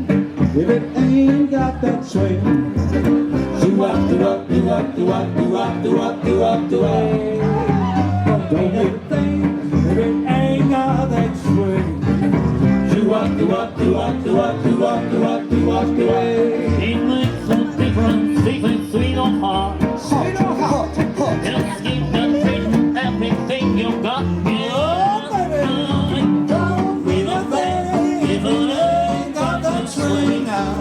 thing if it ain't got that swing. Do-wop, do-wop, do-wop, do-wop, do-wop, do-wop, do-wop, do-wop. Don't be a thing if it ain't got that swing. Do-wop, do-wop, do-wop, do-wop, do-wop, do-wop, do-wop, do-wop. It makes no difference if it's sweet or hot. Sweet or hot, hot. Just keep the treating everything you got. Oh, baby, don't be a thing if it ain't got that swing now.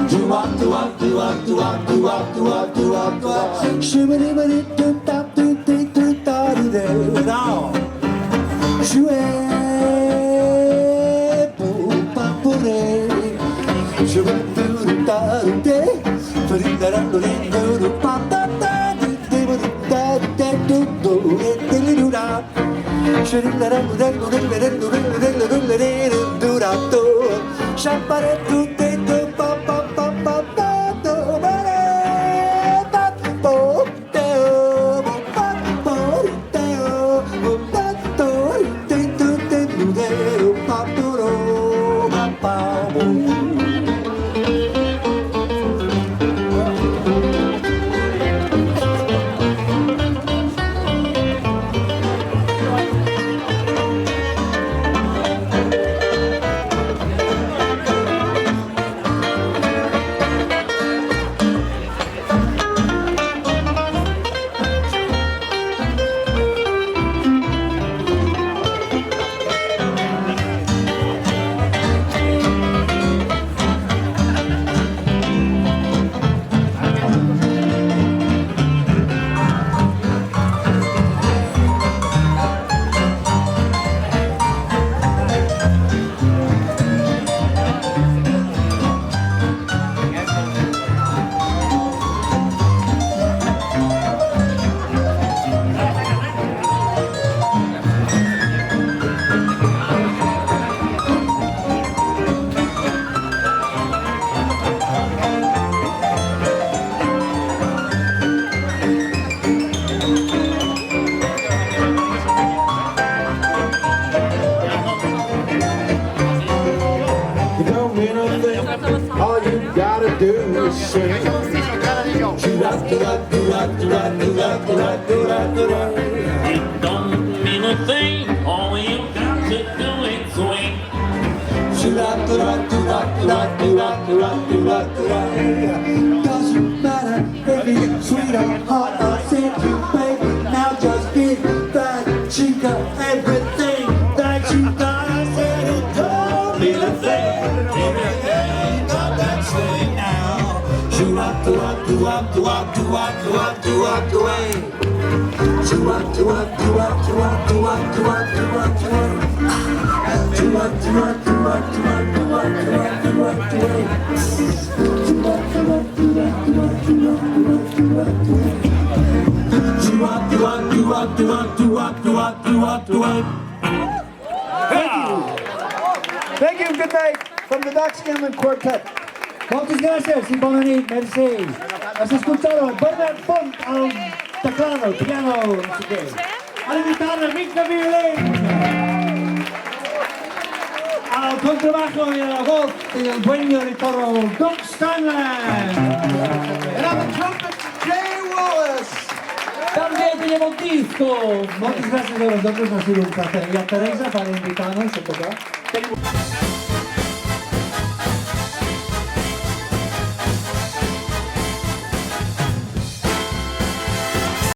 Do-wop, do-wop, do-wop, do-wop, do-wop, do-wop, do-wop, do-wop. Shoo-ba-dee-ba-dee-doo-dop, doo-dee-doo-da-doo-dee. Now, shoo-eh-boo-ba-boo-dee. Shoo-ba-doo-doo-da-doo-dee. Ba-dee-da-da-doo-dee-doo-doo-ba-da-da-dee-doo-doo-da-dee-doo-da. Shoo-dee-da-da-doo-dee-doo-doo-doo-doo-doo-doo-doo-doo-doo-doo-doo-doo. All you gotta do is sing. It don't mean a thing, all you got to do is swing. Doesn't matter if it's sweet or hot or sick, you baby. Now just give that chica everything that you got. I said it don't mean a thing if it ain't got that swing now. Do-wop, do-wop, do-wop, do-wop, do-wop, do-wop, do-wop, do-wop. Do-wop, do-wop, do-wop, do-wop, do-wop, do-wop, do-wop, do-wop. Do-wop, do-wop, do-wop, do-wop, do-wop, do-wop, do-wop, do-wop. Do-wop, do-wop, do-wop, do-wop, do-wop, do-wop, do-wop. Do-wop, do-wop, do-wop, do-wop, do-wop, do-wop, do-wop, do-wop. Thank you, good night from the Scanlon Quartet. Moltes gràcies i bona nit, merci. Has escoltado Bernard Font al teclado, al piano, no sé qué. A la guitarra, Mica Violín. Al contrabajo y a la voz el dueño de todo, Doug Scanlon. And on the trumpet, Jay Wallace. També tenim el disco. Moltes gràcies a vosaltres, ha sido un placer. I a Teresa per invitar-nos a tocar.